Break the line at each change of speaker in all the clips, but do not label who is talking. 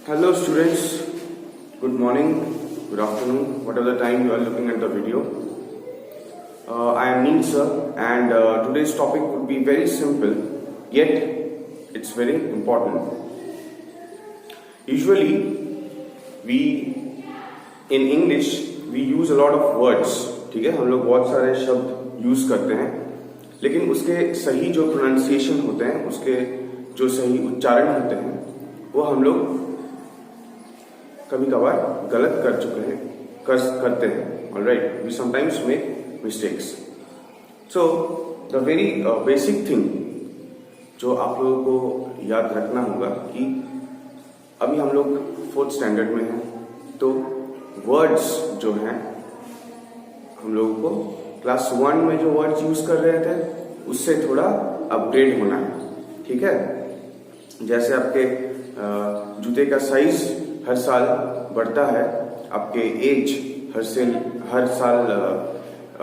Hello students, good morning, good afternoon, whatever the time you are looking at the video. I am Neil sir, and today's topic would be very simple, yet it's very important. Usually we in English we use a lot of words, ठीक है, हम लोग बहुत सारे शब्द use करते हैं, लेकिन उसके सही जो प्रोनाउंसिएशन होते हैं, उसके जो सही उच्चारण होते हैं, वो हम लोग कभी कभार गलत कर चुके हैं, करते हैं. Alright, we sometimes make mistakes. So the very basic thing जो आप लोगों को याद रखना होगा कि अभी हम लोग 4th स्टैंडर्ड में हैं, तो वर्ड्स जो हैं हम लोगों को क्लास 1 में जो वर्ड्स यूज कर रहे थे उससे थोड़ा अपग्रेड होना है. ठीक है, जैसे आपके जूते का साइज हर साल बढ़ता है, आपके एज हर साल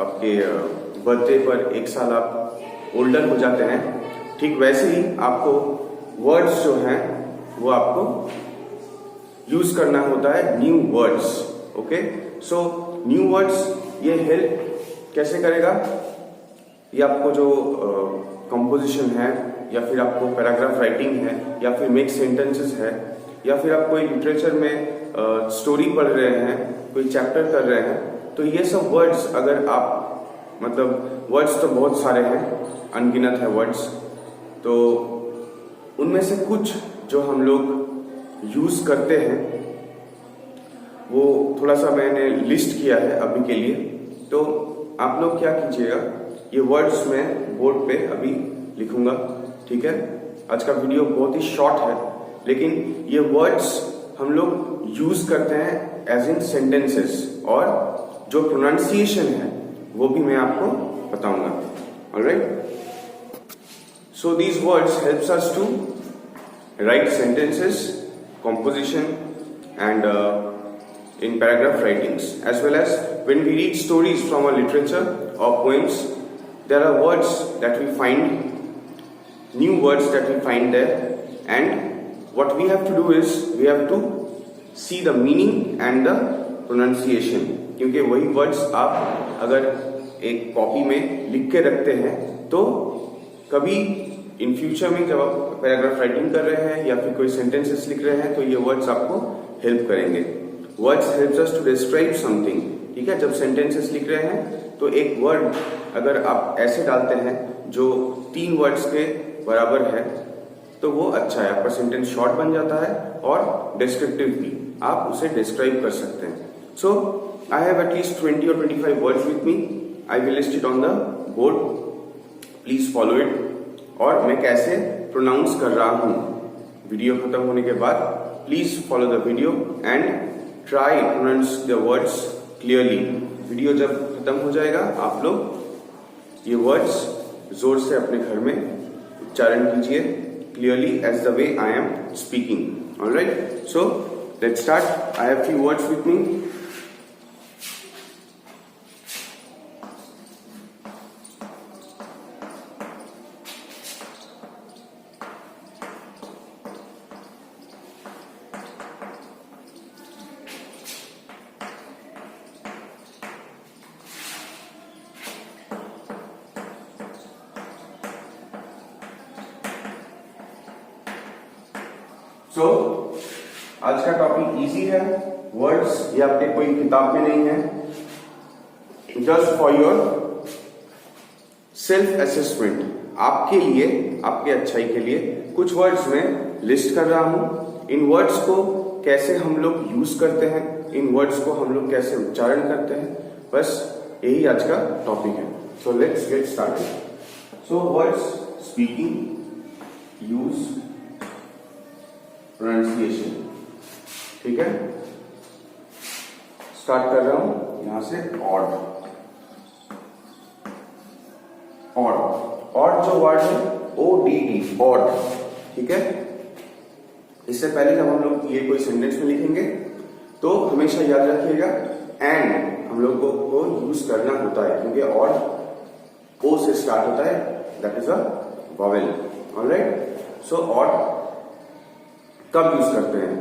आपके बर्थडे पर 1 साल आप ओल्डर हो जाते हैं, ठीक वैसे ही आपको वर्ड्स जो हैं वो आपको यूज करना होता है, new words. Okay, so new words ये हेल्प कैसे करेगा? ये आपको जो कंपोजिशन है, या फिर आपको पैराग्राफ राइटिंग है, या फिर मेक सेंटेंसेस है, या फिर आप कोई लिटरेचर में स्टोरी पढ़ रहे हैं, कोई चैप्टर कर रहे हैं, तो ये सब वर्ड्स अगर आप मतलब वर्ड्स तो बहुत सारे हैं, अनगिनत है वर्ड्स, तो उनमें से कुछ जो हम लोग यूज करते हैं वो थोड़ा सा मैंने लिस्ट किया है अभी के लिए. तो आप लोग क्या कीजिएगा, ये वर्ड्स मैं बोर्ड पे अभी लिखूंगा. ठीक है, आज का वीडियो बहुत ही शॉर्ट है, लेकिन ये वर्ड्स हम लोग यूज करते हैं एज इन सेंटेंसेस, और जो प्रोनाउंसिएशन है वो भी मैं आपको बताऊंगा. Alright, so these words helps us to write sentences, composition and in paragraph writings, as well as when we read stories from our literature or poems, there are words that we find, new words that we find there, and what we have to do is we have to see the meaning and the pronunciation. क्योंकि वही words आप अगर एक copy में लिख के रखते हैं तो कभी इन फ्यूचर में जब आप पैराग्राफ राइटिंग कर रहे हैं या फिर कोई सेंटेंसेस लिख रहे हैं तो ये वर्ड्स आपको हेल्प करेंगे. Words helps us to describe something. ठीक है, जब सेंटेंसेस लिख रहे हैं तो एक वर्ड अगर आप ऐसे डालते हैं जो 3 वर्ड्स के बराबर है तो वो अच्छा है, आपका सेंटेंस शॉर्ट बन जाता है और डिस्क्रिप्टिव भी, आप उसे डिस्क्राइब कर सकते हैं. So I have at least 20 or 25 words with me. I will list it on the board, please follow it. और मैं कैसे प्रोनाउंस कर रहा हूं वीडियो खत्म होने के बाद, please follow the video and try pronounce the words clearly. Video जब खत्म हो जाएगा आप लोग ये वर्ड्स जोर से अपने घर में उच्चारण कीजिए clearly as the way I am speaking. Alright, so let's start. I have few words with me. So, आज का टॉपिक इजी है. वर्ड्स ये आपके कोई किताब में नहीं है, just for your self assessment, आपके लिए, आपके अच्छाई के लिए कुछ वर्ड्स में लिस्ट कर रहा हूं. इन वर्ड्स को कैसे हम लोग यूज करते हैं, इन वर्ड्स को हम लोग कैसे उच्चारण करते हैं, बस यही आज का टॉपिक है. So let's get started. So words, speaking, use, pronunciation. ठीक है, स्टार्ट कर रहा हूं यहां से. ऑड, ऑड, ऑड जो वर्ड है ODD, ऑड. ठीक है, इससे पहले जब हम लोग ये कोई सेंटेंस में लिखेंगे तो हमेशा याद रखिएगा एंड हम लोग को यूज करना होता है, क्योंकि ऑड O से स्टार्ट होता है, that is a vowel. Alright, so odd कब यूज करते हैं?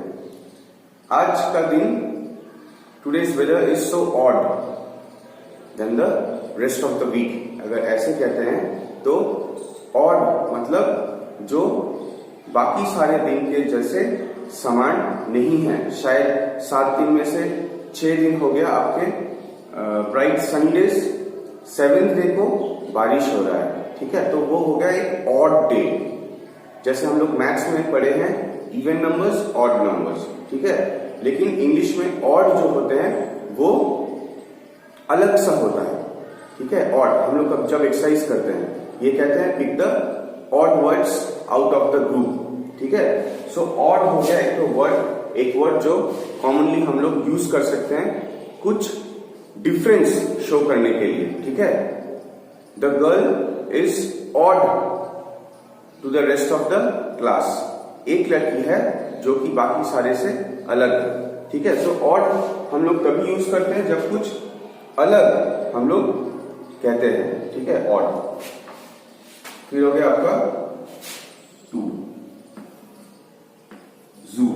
आज का दिन, today's weather is so odd then the rest of the week. अगर ऐसे कहते हैं तो ऑड मतलब जो बाकी सारे दिन के जैसे समान नहीं है। शायद 7 दिन में से 6 दिन हो गया आपके ब्राइट सनडेज, 7th डे को बारिश हो रहा है, ठीक है, तो वो हो गया एक ऑड डे। जैसे हम लोग मैथ्स में पढ़े हैं इवन नंबर्स, ऑड नंबर्स, ठीक है, लेकिन इंग्लिश में ऑड जो होते हैं वो अलग सा होता है, ठीक है। ऑड हम लोग जब एक्सरसाइज करते हैं ये कहते हैं pick the odd words out of the group, ठीक है। सो ऑड हो गया एक वर्ड जो कॉमनली हम लोग यूज कर सकते हैं कुछ डिफरेंस शो करने के लिए, ठीक है। The girl is odd to the rest of the class. एक लड़की है जो कि बाकी सारे से अलग है, ठीक है। सो ऑड हम लोग तभी यूज करते हैं जब कुछ अलग हम लोग कहते हैं, ठीक है, ऑड। फिर हो गया आपका टू, जू।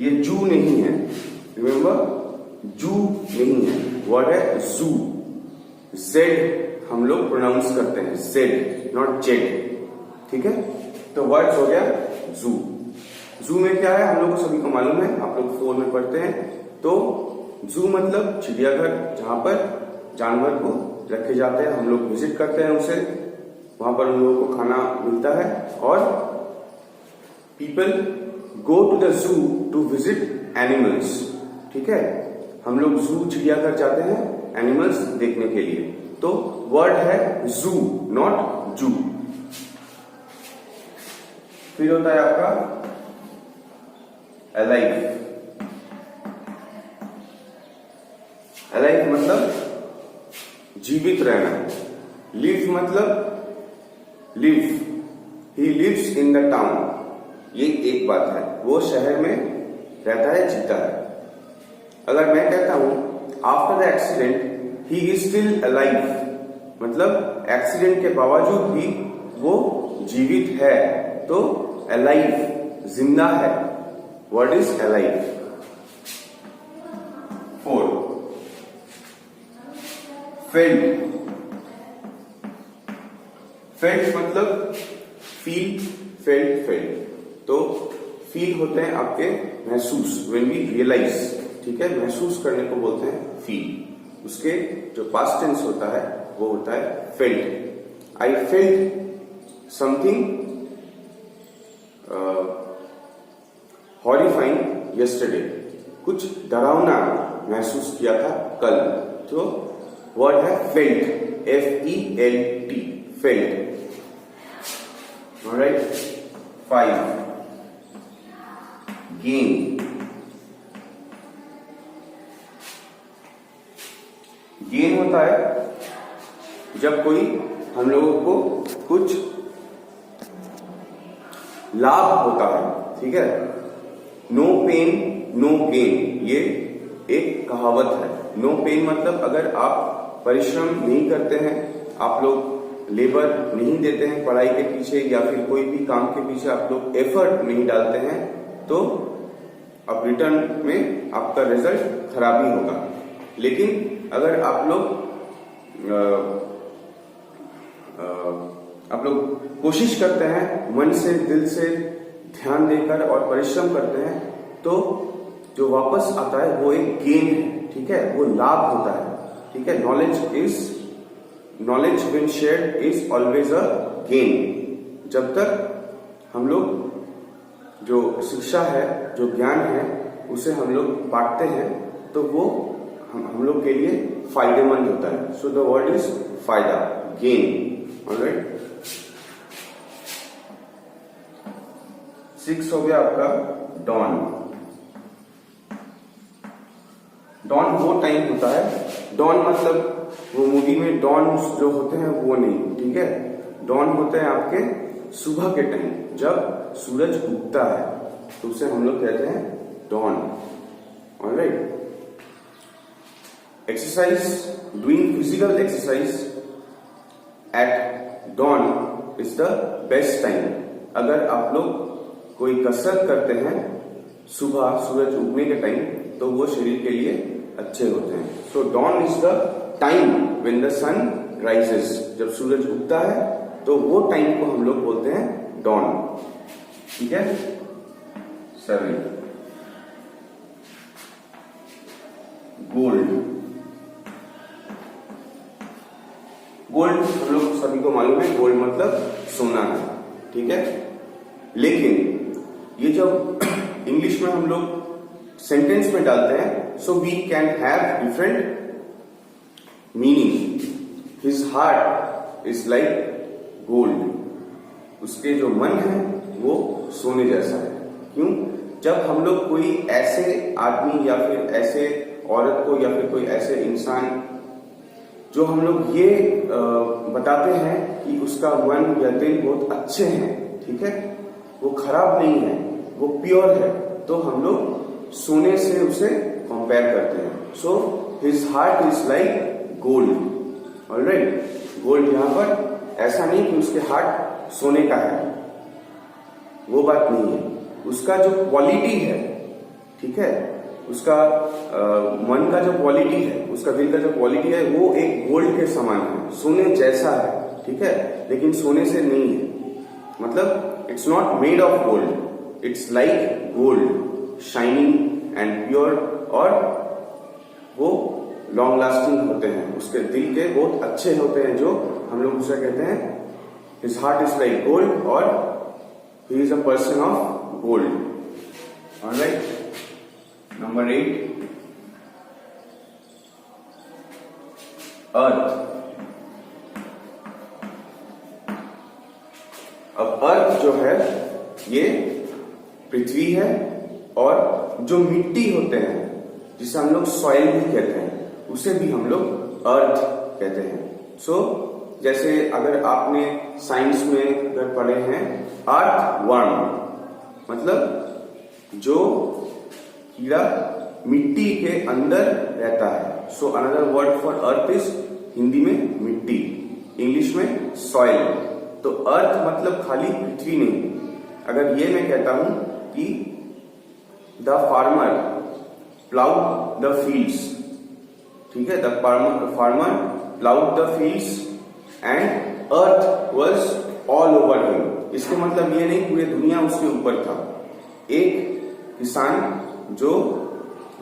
ये जू नहीं है, रिमेंबर, जू नहीं है, वर्ड है जू। जेड हम लोग प्रोनाउंस करते हैं, जेड नॉट जेड, ठीक है। तो वर्ड हो गया जू। जू में क्या है हम लोग को सभी को मालूम है, आप लोग 4 में पढ़ते हैं। तो जू मतलब चिड़ियाघर, जहां पर जानवर को रखे जाते हैं, हम लोग विजिट करते हैं उसे, वहां पर उन लोगों को खाना मिलता है। और people go to the zoo to visit animals, ठीक है। हम लोग जू चिड़ियाघर जाते हैं एनिमल्स देखने के लिए। तो वर्ड है जू नॉट जू। फिर होता है आपका अलाइव। अलाइव मतलब जीवित रहना। लिव मतलब live, he lives in the town, ये एक बात है, वो शहर में रहता है, जीता है। अगर मैं कहता हूं after the accident he is still alive, मतलब एक्सीडेंट के बावजूद भी वो जीवित है, तो अलाइव जिंदा है, word is alive. 4 felt. Felt मतलब फील, फेल्ट। तो फील होते हैं आपके महसूस, व्हेन वी रियलाइज, ठीक है, महसूस करने को बोलते हैं फील। उसके जो पास्ट टेंस होता है वो होता है felt. I felt something horrifying yesterday, कुछ डरावना महसूस किया था कल, तो वर्ड है felt, FELT, felt. Alright. 5 gain. Gain होता है जब कोई हम लोगों को कुछ लाभ होता है, ठीक है। नो पेन नो गेन, ये एक कहावत है। नो पेन मतलब अगर आप परिश्रम नहीं करते हैं, आप लोग लेबर नहीं देते हैं पढ़ाई के पीछे या फिर कोई भी काम के पीछे आप लोग एफर्ट नहीं डालते हैं, तो अब रिटर्न में आपका रिजल्ट खराब ही होगा। लेकिन अगर आप लोग कोशिश करते हैं, मन से दिल से ध्यान देकर और परिश्रम करते हैं, तो जो वापस आता है वो एक गेन है, ठीक है, वो लाभ होता है, ठीक है। Knowledge when shared is always a gain. जब तक हम लोग जो शिक्षा है, जो ज्ञान है, उसे हम लोग बांटते हैं, तो वो हम लोग के लिए फायदेमंद होता है। सो द वर्ड इज फायदा, गेन। ऑलराइट। 6 हो गया आपका डॉन। डॉन वो टाइम होता है, डॉन मतलब वो मूवी में डॉन जो होते हैं वो नहीं, ठीक है। डॉन होते हैं आपके सुबह के टाइम, जब सूरज उगता है, तो उसे हम लोग कहते हैं dawn. Alright. Exercise, doing physical exercise at dawn is the best time. अगर आप लोग कोई कसरत करते हैं सुबह सूरज उगने के टाइम, तो वो शरीर के लिए अच्छे होते हैं। So dawn is the time when the sun rises, जब सूरज उगता है तो वो टाइम को हम लोग बोलते हैं डॉन। ठीक है। 7 गोल्ड। गोल्ड हम लोग सभी को मालूम है, गोल्ड मतलब सोना है। ठीक है। लेकिन ये जब इंग्लिश में हम लोग सेंटेंस में डालते हैं, so we can have different meaning. His heart is like gold, उसके जो मन है वो सोने जैसा है। क्यों? जब हम लोग कोई ऐसे आदमी या फिर ऐसे औरत को या फिर कोई ऐसे इंसान जो हम लोग ये बताते हैं कि उसका मन या दिल बहुत अच्छे हैं, ठीक है, वो खराब नहीं है, वो प्योर है, तो हम लोग सोने से उसे कंपेयर करते हैं। So his heart is like gold. Alright, gold यहां पर ऐसा नहीं कि उसके हार्ट सोने का है, वो बात नहीं है। उसका जो क्वालिटी है, ठीक है, उसका मन का जो क्वालिटी है, उसका दिल का जो क्वालिटी है, वो एक गोल्ड के समान है, सोने जैसा है। ठीक है। लेकिन सोने से नहीं है, मतलब it's not made of gold, it's like gold, shining and pure, और वो लॉन्ग लास्टिंग होते हैं, उसके दिल के बहुत अच्छे होते हैं, जो हम लोग उसे कहते हैं his heart is like gold, और he is a person of gold. Alright. Number 8 earth. अब अर्थ जो है ये पृथ्वी है, और जो मिट्टी होते हैं जिसे हम लोग सॉइल भी कहते हैं, उसे भी हम लोग अर्थ कहते हैं। सो जैसे अगर आपने साइंस में अगर पढ़े हैं अर्थ वर्म, मतलब जो कीड़ा मिट्टी के अंदर रहता है। So another word for earth is Hindi में मिट्टी, इंग्लिश में सॉइल। तो अर्थ मतलब खाली पृथ्वी नहीं। अगर ये मैं कहता हूं कि the farmer ploughed the fields, ठीक है, the farmer ploughed the fields and earth was all over him, इसके मतलब ये नहीं पूरी दुनिया उसके ऊपर था। एक किसान जो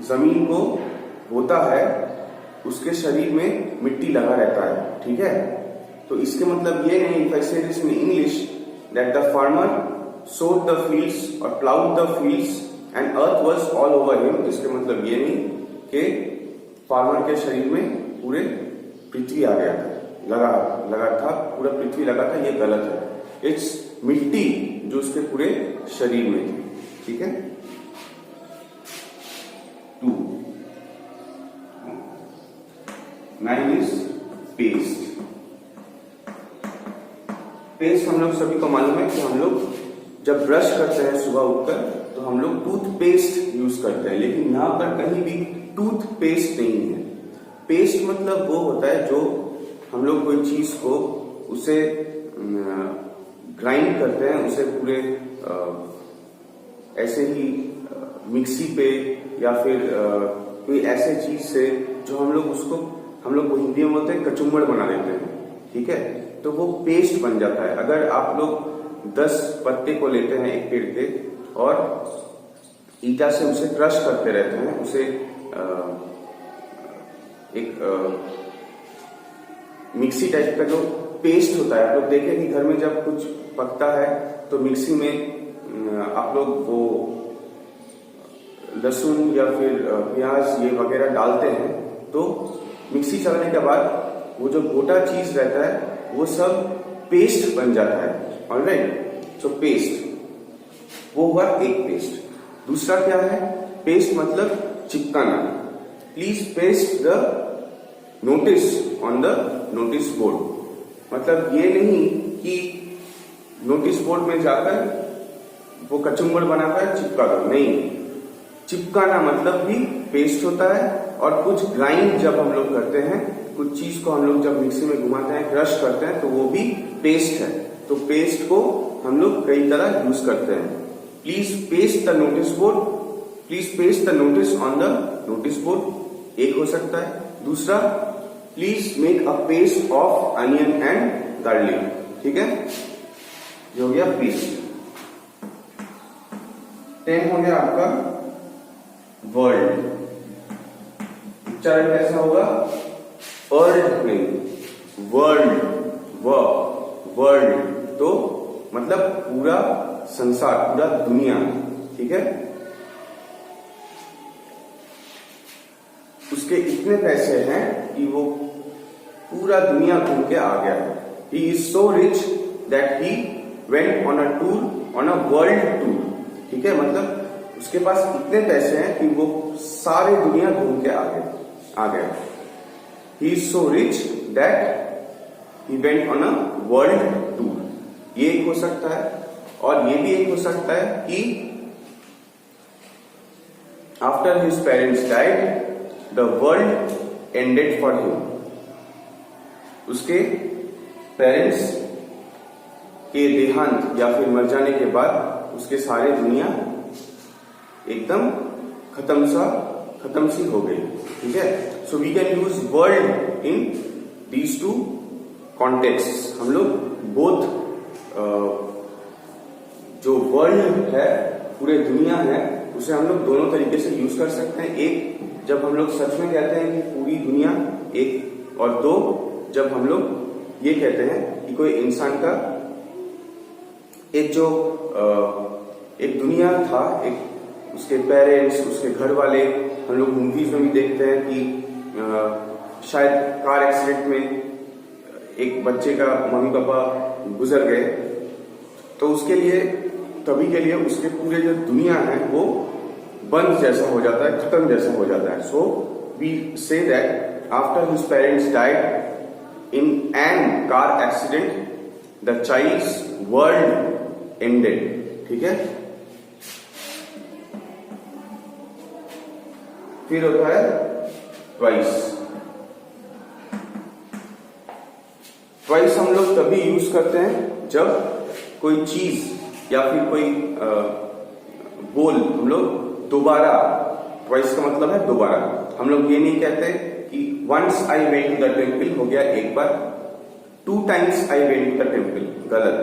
जमीन को बोता है, उसके शरीर में मिट्टी लगा रहता है। ठीक है। तो इसके मतलब ये नहीं, इफ आई से this in English that the farmer sowed the fields और plowed the fields and earth was all over him, इसके मतलब ये नहीं कि फार्मर के शरीर में पूरे पृथ्वी आ गया था, लगा था, पूरा पृथ्वी लगा था, ये गलत है। इट्स मिट्टी जो उसके पूरे शरीर में थी। ठीक है। 2 9 इज पेस्ट। पेस्ट हम लोग सभी को मालूम है कि हम लोग जब ब्रश करते हैं सुबह उठकर, तो हम लोग टूथपेस्ट यूज करते हैं, लेकिन यहां पर कहीं भी टूथपेस्ट नहीं है। पेस्ट मतलब वो होता है जो हम लोग कोई चीज को उसे ग्राइंड करते हैं, उसे पूरे ऐसे ही मिक्सी पे या फिर कोई ऐसे चीज से जो हम लोग को हिंदी में बोलते हैं कचुम्बड़ बना देते हैं। ठीक है। तो वो पेस्ट बन जाता है। अगर आप लोग 10 पत्ते को लेते हैं एक पेड़ के और ईटा से उसे क्रश करते रहते हैं, उसे एक मिक्सी टाइप का जो पेस्ट होता है, आप लोग देखें कि घर में जब कुछ पकता है तो मिक्सी में आप लोग वो लहसुन या फिर प्याज ये वगैरह डालते हैं, तो मिक्सी चलाने के बाद वो जो गोटा चीज रहता है वो सब पेस्ट बन जाता है। ऑलराइट। सो पेस्ट वो हुआ एक पेस्ट। दूसरा क्या है? पेस्ट मतलब चिपकाना। Please paste the notice on the notice board. मतलब ये नहीं कि नोटिस बोर्ड में जाकर वो कचुम्बड़ बनाकर चिपका दो, नहीं। चिपकाना मतलब भी पेस्ट होता है। और कुछ ग्राइंड जब हम लोग करते हैं, कुछ चीज को हम लोग जब मिक्सी में घुमाते हैं, क्रश करते हैं, तो वो भी पेस्ट है। तो पेस्ट को हम लोग कई तरह यूज करते हैं। Please paste the notice board please paste the notice on the notice board, एक हो सकता है। दूसरा, please make a paste of onion and garlic, ठीक है, ये हो गया प्लीज। 10 हो गया आपका वर्ल्ड, उच्चारण कैसा होगा, वर्ल्ड में, वर्ल्ड, वर्ल्ड तो मतलब पूरा संसार, पूरा दुनिया, ठीक है। उसके इतने पैसे हैं कि वो पूरा दुनिया घूम के आ गया है। He is so rich that he went on a tour, on a world tour, ठीक है, मतलब उसके पास इतने पैसे हैं कि वो सारे दुनिया घूम के आ गया। He is so rich that he went on a world tour, ये एक हो सकता है। और ये भी एक हो सकता है कि after his parents died the world ended for him, उसके पेरेंट्स के देहांत या फिर मर जाने के बाद उसके सारे दुनिया एकदम खत्म सी हो गई, ठीक है। So we can use world in these two context. हम लोग बोथ जो वर्ल्ड है, पूरे दुनिया है, उसे हम लोग दोनों तरीके से यूज कर सकते हैं। एक, जब हम लोग सच में कहते हैं कि पूरी दुनिया एक, और दो, जब हम लोग ये कहते हैं कि कोई इंसान का एक जो एक दुनिया था, एक उसके पेरेंट्स, उसके घर वाले, हम लोग मूवीज में भी देखते हैं कि शायद कार एक्सीडेंट में एक बच्चे का मम्मी पापा गुजर गए, तो उसके लिए, तभी के लिए उसके पूरे जो दुनिया है वो बंद जैसा हो जाता है, खत्म जैसा हो जाता है। So we say that after his parents died in an car accident the child's world ended, ठीक है। फिर होता है ट्वाइस। ट्वाइस हम लोग तभी यूज करते हैं जब कोई चीज या फिर कोई बोल हम लोग दोबारा, ट्वाइस का मतलब है दोबारा। हम लोग ये नहीं कहते कि once I went to the temple, हो गया एक बार। 2 times I went to the temple, गलत।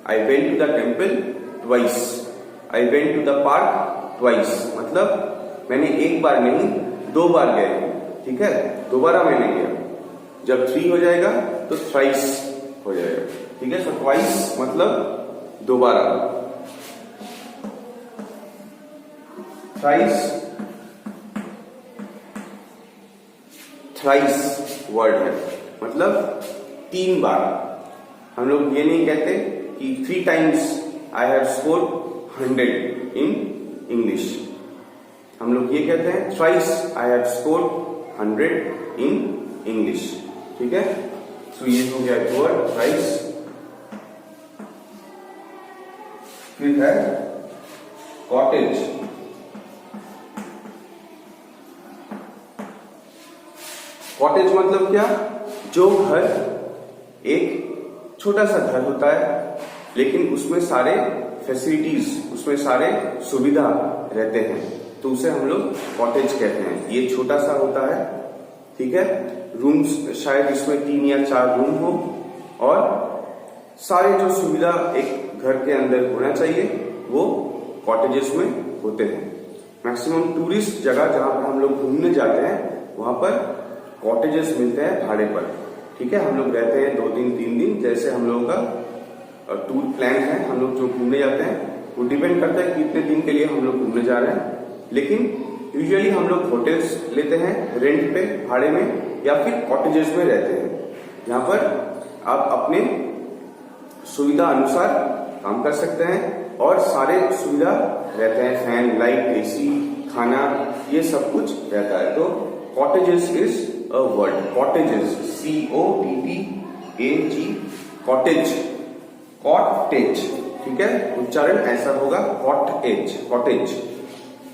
I went to the temple twice, I went to the park twice, मतलब मैंने एक बार नहीं 2 बार गया, ठीक है, दोबारा मैंने गया। जब 3 हो जाएगा तो थ्राइस हो जाएगा, ठीक है। सो ट्वाइस मतलब दोबारा, थ्राइस वर्ड है, मतलब 3 बार। हम लोग ये नहीं कहते कि 3 times I have scored 100 in English, हम लोग ये कहते हैं thrice I have scored 100 in English, ठीक है। सो ये हो गया वर्ड थ्राइस। फिर है कॉटेज। कॉटेज मतलब क्या, जो घर एक छोटा सा घर होता है लेकिन उसमें सारे फैसिलिटीज, उसमें सारे सुविधा रहते हैं, तो उसे हम लोग कॉटेज कहते हैं। ये छोटा सा होता है, ठीक है। रूम्स शायद इसमें 3 या 4 रूम हो और सारे जो सुविधा एक घर के अंदर होना चाहिए वो कॉटेजेस में होते हैं। मैक्सिमम टूरिस्ट जगह जहां पर हम लोग घूमने जाते हैं वहां पर कॉटेजेस मिलते हैं भाड़े पर, ठीक है। हम लोग रहते हैं 2 दिन 3 दिन, जैसे हम लोगों का टूर प्लान है, हम लोग जो घूमने जाते हैं वो डिपेंड करता है कि कितने दिन के लिए हम लोग घूमने जा रहे हैं। लेकिन यूजुअली हम लोग होटल्स लेते हैं रेंट पे, भाड़े में, या फिर कॉटेजेस में रहते हैं, जहां पर आप अपने सुविधा अनुसार काम कर सकते हैं और सारे सुविधा रहते हैं, फैन, लाइट, एसी, खाना, ये सब कुछ रहता है। तो cottages is a word, cottages, COTTAG, cottage, cottage, ठीक है। उच्चारण ऐसा होगा कॉटेज, कॉटेज,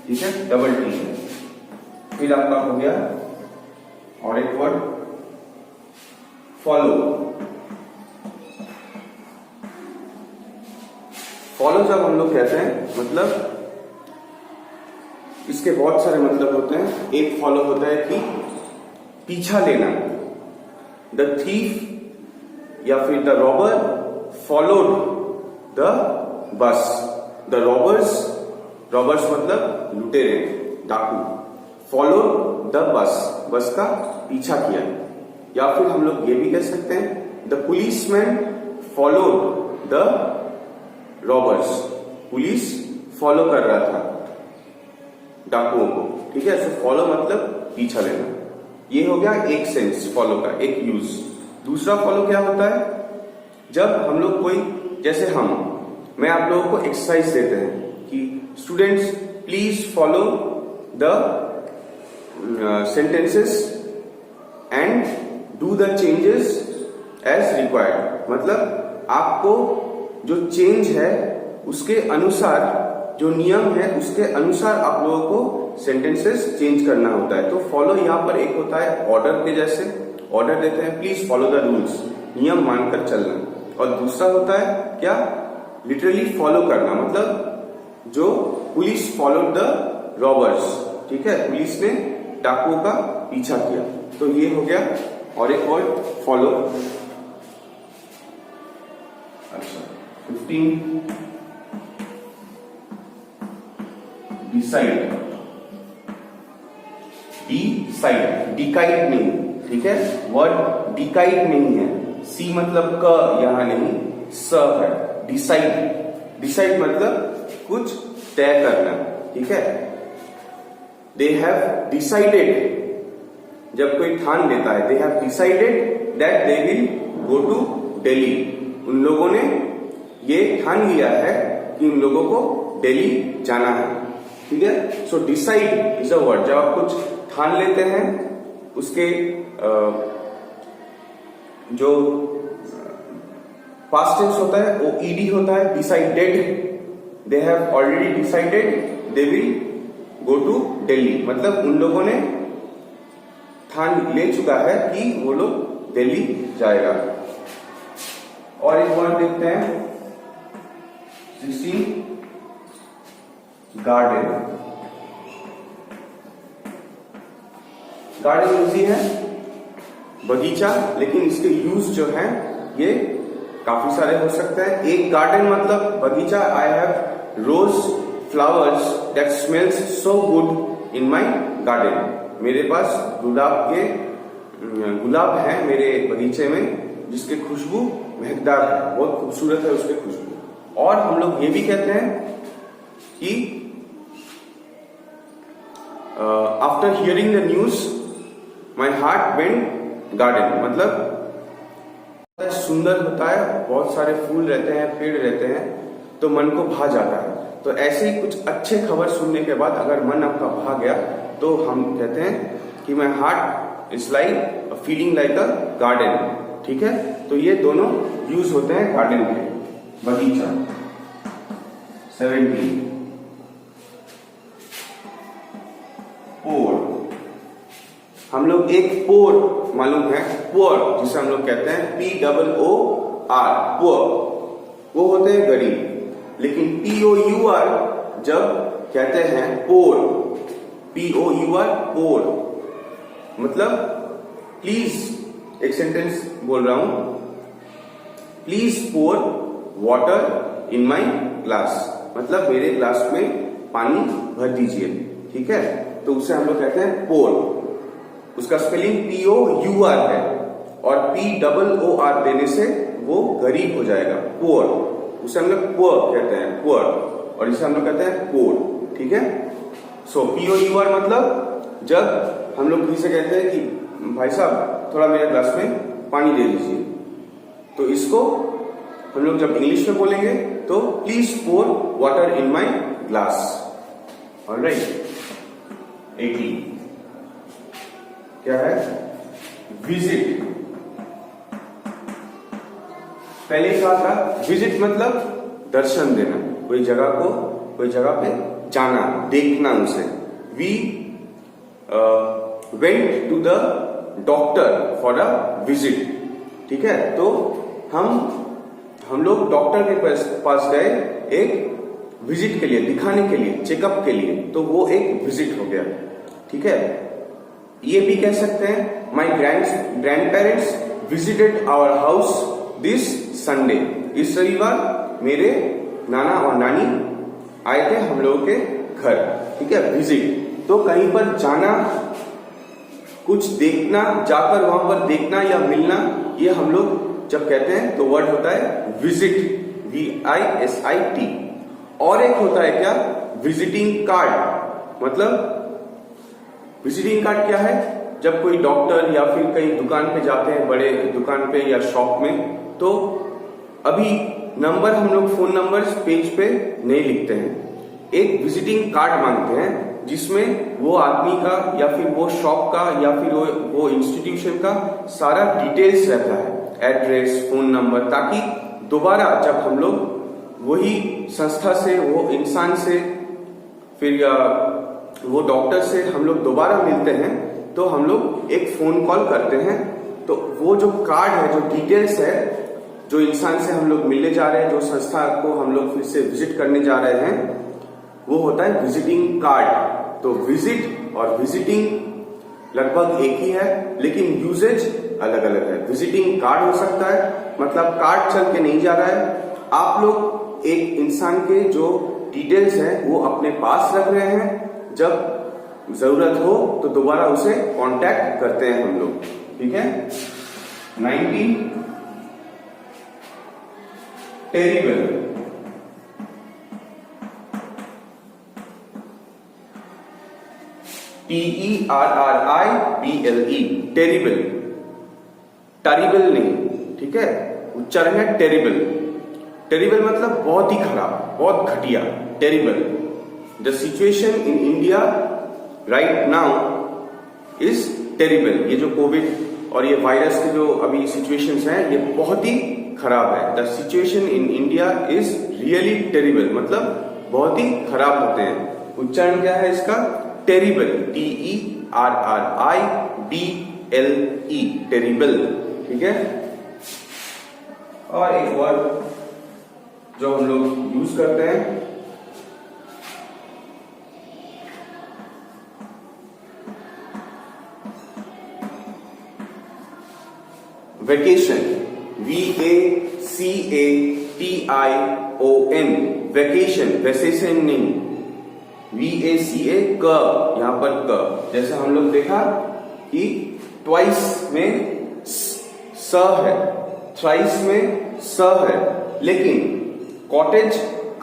ठीक है, डबल टी है। फिर आपका हो गया और एक वर्ड फॉलो। फॉलो जब हम लोग कहते हैं मतलब इसके बहुत सारे मतलब होते हैं। एक फॉलो होता है कि पीछा लेना, द थीफ या फिर the robber followed the bus. The robbers मतलब लुटेरे, डाकू, फॉलोड द बस का पीछा किया। या फिर हम लोग ये भी कह सकते हैं the policeman followed the robbers. Police follow कर रहा था डाकुओं को, ठीक है। सो फॉलो मतलब पीछा लेना। ये हो गया एक सेंस फॉलो का, एक यूज। दूसरा फॉलो क्या होता है, जब हम लोग कोई, जैसे मैं आप लोगों को एक्सरसाइज देते हैं कि students please follow the sentences and do the changes as required. मतलब आपको जो चेंज है उसके अनुसार, जो नियम है उसके अनुसार आप लोगों को सेंटेंसेस चेंज करना होता है। तो फॉलो यहाँ पर एक होता है ऑर्डर के जैसे, ऑर्डर देते हैं प्लीज फॉलो द रूल्स, नियम मानकर चलना। और दूसरा होता है क्या, लिटरली फॉलो करना, मतलब जो पुलिस फॉलोड द रॉबर्स, ठीक है, पुलिस ने डाकुओं का पीछा किया। तो ये हो गया। और एक वर्ड फॉलो। अच्छा 15 डिसाइड, डिकाइड नहीं, ठीक है, वर्ड डिकाइड नहीं है। सी मतलब क यहां नहीं, स है। डिसाइड मतलब कुछ तय करना, ठीक है। दे हैव डिसाइडेड, जब कोई ठान लेता है, they have decided that they will go to Delhi. उन लोगों ने ये ठान लिया है कि उन लोगों को दिल्ली जाना है, ठीक है। So decide is a word, जब आप कुछ ठान लेते हैं उसके जो पास्ट टेंस होता है वो ईडी होता है। Decided, they have already decided they will go to Delhi, मतलब उन लोगों ने ठान ले चुका है कि वो लोग दिल्ली जाएगा। और एक वर्ड देखते हैं 16 गार्डन। गार्डन इजी है, बगीचा, लेकिन इसके यूज जो है ये काफी सारे हो सकते हैं। एक गार्डन मतलब बगीचा, I have rose flowers that smells so good in my garden. मेरे पास गुलाब है मेरे बगीचे में जिसके खुशबू महकदार है, बहुत खूबसूरत है उसकी खुशबू। और हम लोग ये भी कहते हैं कि after hearing the news my heart went garden, मतलब सुंदर होता है, बहुत सारे फूल रहते हैं, पेड़ रहते हैं, तो मन को भा जाता है। तो ऐसे ही कुछ अच्छे खबर सुनने के बाद अगर मन आपका भा गया तो हम कहते हैं कि my heart is like feeling like a garden, ठीक है। तो ये दोनों यूज होते हैं गार्डन के। बगीचा 17 पोर। हम लोग एक पोर मालूम है, पुअर जिसे हम लोग कहते हैं POOR, पुअर, वो होते हैं गरीब। लेकिन POUR जब कहते हैं पोर, POUR पोर, मतलब प्लीज, एक सेंटेंस बोल रहा हूं, please pour water in my glass, मतलब मेरे ग्लास में पानी भर दीजिए, ठीक है। तो उसे हम लोग कहते हैं पोर। उसका स्पेलिंग POUR है और POOR देने से वो गरीब हो जाएगा, पुअर। उसे हम लोग पुअर कहते हैं, पुअर, और इसे हम लोग कहते हैं पोर, ठीक है। सो POUR मतलब जब हम लोग किसी से कहते हैं कि भाई साहब थोड़ा मेरे ग्लास में पानी दे दीजिए, तो इसको हम लोग जब इंग्लिश में बोलेंगे तो please pour water in my glass. Alright. 18 क्या है, विजिट। पहले कहा था विजिट मतलब दर्शन देना, कोई जगह पे जाना, देखना उसे। We went to the doctor for a visit, ठीक है। तो हम लोग डॉक्टर के पास गए एक विजिट के लिए, दिखाने के लिए, चेकअप के लिए, तो वो एक विजिट हो गया। ठीक है, ये भी कह सकते हैं my grandparents visited our house this Sunday. इस रविवार मेरे नाना और नानी आए थे हम लोगों के घर। ठीक है, विजिट तो कहीं पर जाना, कुछ देखना, जाकर वहां पर देखना या मिलना, ये हम लोग जब कहते हैं तो वर्ड होता है विजिट, VISIT। और एक होता है क्या, विजिटिंग कार्ड। मतलब विजिटिंग कार्ड क्या है, जब कोई डॉक्टर या फिर कहीं दुकान पे जाते हैं, बड़े दुकान पे या शॉप में, तो अभी नंबर हम लोग फोन नंबर पेज पे नहीं लिखते हैं, एक विजिटिंग कार्ड मांगते हैं जिसमें वो आदमी का या फिर वो शॉप का या फिर वो इंस्टीट्यूशन का सारा डिटेल्स रहता है, एड्रेस, फोन नंबर, ताकि दोबारा जब हम लोग वही संस्था से, वो इंसान से, फिर या वो डॉक्टर से हम लोग दोबारा मिलते हैं तो हम लोग एक फोन कॉल करते हैं। तो वो जो कार्ड है, जो डिटेल्स है, जो इंसान से हम लोग मिलने जा रहे हैं, जो संस्था को हम लोग फिर से विजिट करने जा रहे हैं, वो होता है विजिटिंग कार्ड। तो विजिट और विजिटिंग लगभग एक ही है, लेकिन यूजेज अलग अलग है। विजिटिंग कार्ड हो सकता है, मतलब कार्ड चल के नहीं जा रहा है, आप लोग एक इंसान के जो डिटेल्स है वो अपने पास रख रहे हैं, जब जरूरत हो तो दोबारा उसे कांटेक्ट करते हैं हम लोग। ठीक है, 19 टेरिबल, TERRIBLE, टेरिबल, टरिबल नहीं। ठीक है, उच्चारण है टेरिबल। टेरिबल मतलब बहुत ही खराब, बहुत घटिया, terrible. The situation in India right now is terrible. ये जो कोविड और ये वायरस के जो अभी सिचुएशंस हैं, ये बहुत ही खराब है। The situation in India is really terrible, मतलब बहुत ही खराब होते हैं। उच्चारण क्या है इसका, टेरिबल, TERRIBLE, टेरिबल। ठीक है, और एक वर्ड जो हम लोग यूज करते हैं, वेकेशन, VACATION, वेकेशन, वैसेशन नहीं, VACA क, यहां पर क। जैसे हम लोग देखा कि ट्वाइस में स है, थ्राइस में स है, लेकिन कॉटेज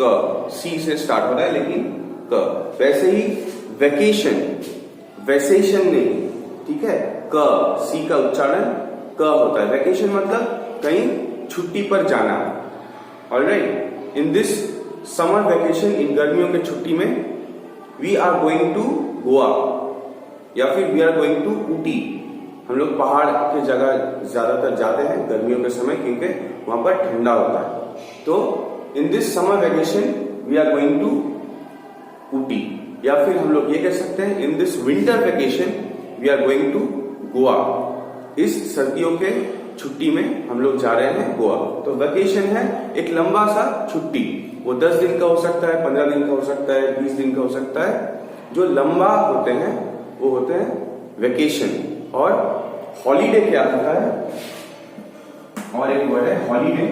क, सी से स्टार्ट हो रहा है लेकिन क। वैसे ही वेकेशन, वैसेशन नहीं, ठीक है, क, सी का उच्चारण क होता है। वेकेशन मतलब कहीं छुट्टी पर जाना। Alright, in this summer vacation, इन गर्मियों की छुट्टी में we are going to Goa या फिर we are going to Ooty. हम लोग पहाड़ के जगह ज्यादातर जाते हैं गर्मियों के समय, क्योंकि वहां पर ठंडा होता है। तो in this summer vacation we are going to Ooty, या फिर हम लोग ये कह सकते हैं in this winter vacation we are going to Goa. इस सर्दियों के छुट्टी में हम लोग जा रहे हैं गोवा। तो वेकेशन है एक लंबा सा छुट्टी, वो 10 दिन का हो सकता है, 15 दिन का हो सकता है, 20 दिन का हो सकता है। जो लंबा होते हैं वो होते हैं वेकेशन। और हॉलीडे क्या होता है, और एक वर्ड है हॉलीडे।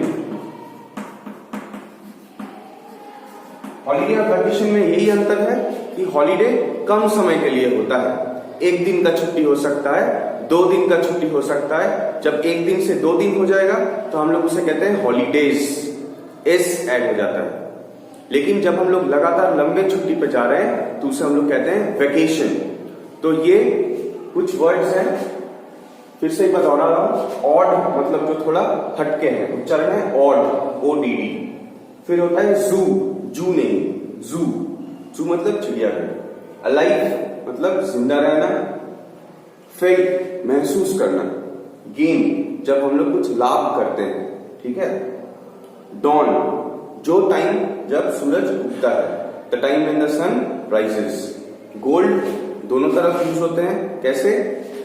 हॉलीडे और वेकेशन में यही अंतर है कि हॉलीडे कम समय के लिए होता है, 1 दिन का छुट्टी हो सकता है, 2 दिन का छुट्टी हो सकता है। जब 1 दिन से 2 दिन हो जाएगा तो हम लोग उसे कहते हैं हॉलीडेज, एस ऐड हो जाता है। लेकिन जब हम लोग लगातार लंबे छुट्टी पे जा रहे हैं तो उसे हम लोग कहते हैं वेकेशन। तो ये कुछ वर्ड्स हैं, फिर से एक बार दोहरा रहा हूं। ऑड मतलब जो थोड़ा हटके हैं, उच्चारण है ऑड, ODD। फिर होता है जू, जू नहीं, जू, जू मतलब चिड़ियाघर। अलाइव मतलब जिंदा रहना, फेल महसूस करना, गेन जब हम लोग कुछ लाभ करते हैं, ठीक है। डॉन जो टाइम जब सूरज उगता है, the time when the sun rises. Gold दोनों तरफ यूज होते हैं, कैसे,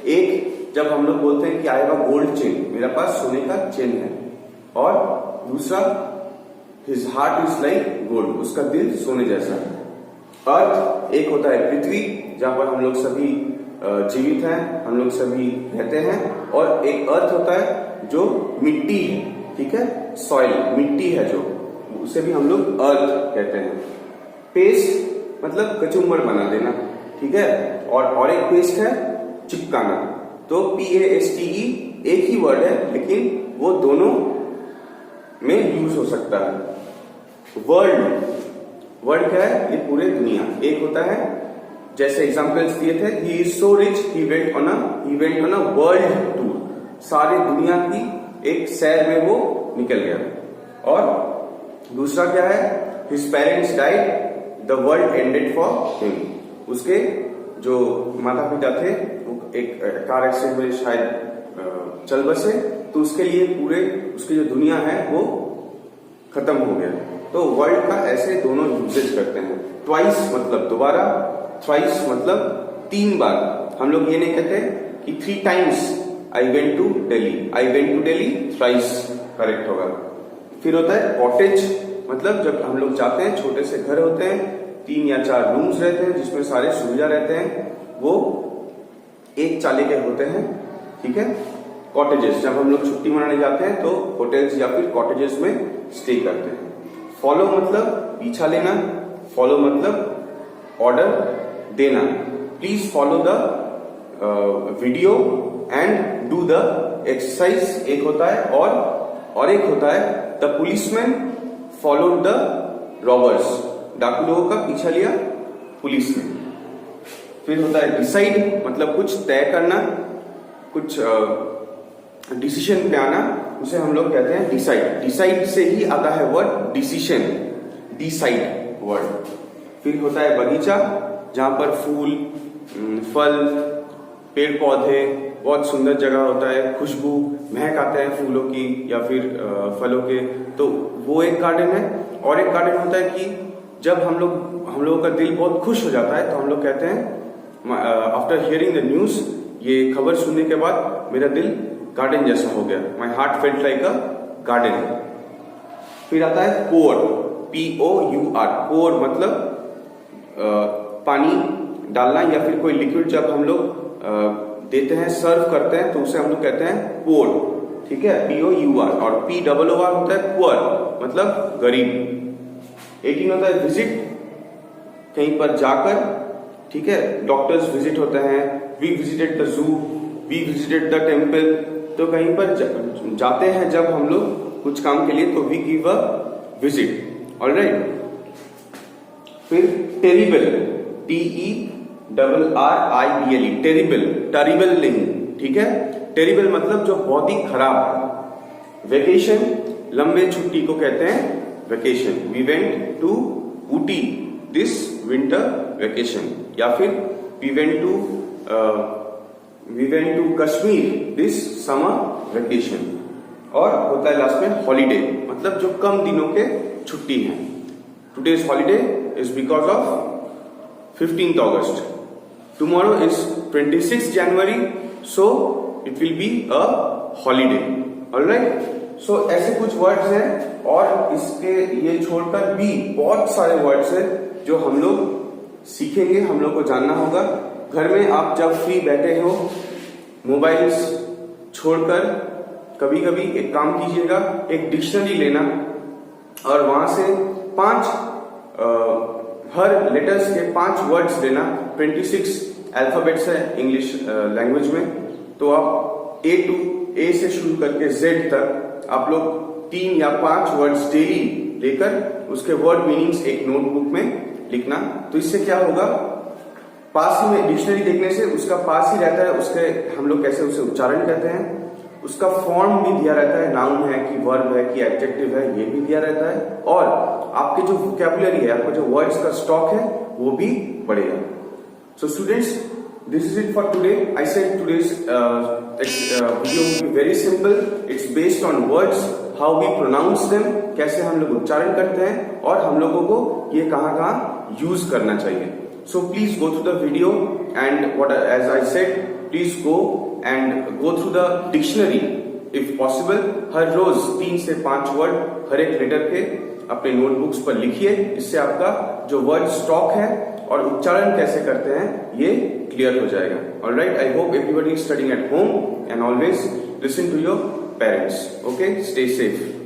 एक जब हम लोग बोलते हैं कि I have a gold chain, मेरा पास सोने का चेन है, और दूसरा his heart is like gold, उसका दिल सोने जैसा है। अर्थ एक होता है पृथ्वी, जहां पर हम लोग सभी जीवित हैं, हम लोग सभी रहते हैं। और एक अर्थ होता है जो मिट्टी है, ठीक है, सॉइल, मिट्टी है जो, उसे भी हम लोग अर्थ कहते हैं। पेस्ट मतलब कचुम्बर बना देना, ठीक है, और एक पेस्ट है चिपकाना। तो PASTE एक ही वर्ड है, लेकिन वो दोनों में यूज हो सकता है। वर्ल्ड क्या है? ये पूरे दुनिया। एक होता है, जैसे एग्जांपल्स दिए थे, he is so rich he went on a world tour, सारे दुनिया की एक सैर में वो निकल गया। और दूसरा क्या है? His parents died the world ended for him, उसके जो माता पिता थे वो एक कार एक्सीडेंट में शायद चल बसे, तो उसके लिए पूरे उसकी जो दुनिया है वो खत्म हो गया। तो वर्ल्ड का ऐसे दोनों यूजेज करते हैं। ट्वाइस मतलब दोबारा, थ्राइस मतलब 3 बार। हम लोग ये नहीं कहते कि 3 times I went to Delhi, thrice correct होगा। फिर होता है कॉटेज, मतलब जब हम लोग जाते हैं, छोटे से घर होते हैं, 3 या 4 रूम्स रहते हैं जिसमें सारे सुविधा रहते हैं, वो एक चाली के होते हैं, ठीक है। कॉटेजेस, जब हम लोग छुट्टी मनाने जाते हैं तो होटल्स या फिर कॉटेजेस में स्टे करते हैं। फॉलो मतलब पीछा लेना, फॉलो मतलब ऑर्डर देना। Please follow the video and do the exercise, एक होता है। और एक होता है the policeman followed the robbers, डाकू लोगों का पीछा लिया पुलिस ने। फिर होता है डिसाइड, मतलब कुछ तय करना, कुछ डिसीजन पे आना, उसे हम लोग कहते हैं डिसाइड। डिसाइड से ही आता है वर्ड डिसीजन, डिसाइड वर्ड। फिर होता है बगीचा, जहां पर फूल, फल, पेड़ पौधे, बहुत सुंदर जगह होता है, खुशबू, महक आते हैं फूलों की या फिर फलों के, तो वो एक गार्डन है। और एक गार्डन होता है कि जब हम लोगों का दिल बहुत खुश हो जाता है, तो हम लोग कहते हैं आफ्टर हियरिंग द न्यूज, ये खबर सुनने के बाद मेरा दिल गार्डन जैसा हो गया, my heart felt like a garden. फिर आता है पोर, POUR, पोर मतलब पानी डालना या फिर कोई लिक्विड जब हम लोग देते हैं, सर्व करते हैं, तो उसे हम लोग कहते हैं पोर, ठीक है, POUR। और POOR होता है पुअर, मतलब गरीब। 18 होता है विजिट, कहीं पर जाकर, ठीक है, डॉक्टर्स विजिट होते हैं, we visited the zoo, we visited the temple, तो कहीं पर जाते हैं जब हम लोग कुछ काम के लिए, तो we give a visit, alright. फिर टेरिबल, TERRIBLE, टेरिबल, टरिबल नहीं, ठीक है। टेरिबल मतलब जो बहुत ही खराब है। वेकेशन, लंबे छुट्टी को कहते हैं vacation. We went to Ooty this winter vacation, या फिर we went to Kashmir this summer vacation. और होता है लास्ट में हॉलीडे, मतलब जो कम दिनों के छुट्टी है। Today's holiday is because of 15th August. Tomorrow is 26th January, so it will be a holiday. Alright? So ऐसे कुछ वर्ड्स हैं, और इसके ये छोड़कर भी बहुत सारे वर्ड्स हैं जो हम लोग सीखेंगे, हम लोग को जानना होगा। घर में आप जब फ्री बैठे हो, मोबाइल्स छोड़कर कभी कभी एक काम कीजिएगा, एक डिक्शनरी लेना और वहां से 5 हर लेटर्स के 5 वर्ड्स लेना। 26 अल्फाबेट्स है इंग्लिश लैंग्वेज में, तो आप A से शुरू करके Z तक आप लोग 3 या 5 वर्ड्स डेली लेकर उसके वर्ड मीनिंग्स एक नोटबुक में लिखना। तो इससे क्या होगा, पास ही में डिक्शनरी देखने से उसका पास ही रहता है, उसके हम लोग कैसे उसे उच्चारण करते हैं, उसका फॉर्म भी दिया रहता है, नाउन है कि वर्ब है कि एडजेक्टिव है, ये भी दिया रहता है। और आपके जो वोकैबुलरी है, आपका जो वर्ड्स का स्टॉक है, वो भी बढ़ेगा। So students, this is it for today. I said today's video will be very simple. It's based on words, how we pronounce them, कैसे हम लोग उच्चारण करते हैं, और हम लोगों को ये कहाँ यूज करना चाहिए। So please go through the video, and as I said, please go through the dictionary if possible. हर रोज 3 से 5 वर्ड हर एक लेटर के अपने नोटबुक्स पर लिखिए, इससे आपका जो वर्ड स्टॉक है और उच्चारण कैसे करते हैं ये क्लियर हो जाएगा। Alright, I hope everybody is studying at home and always listen to your parents. Okay, stay safe.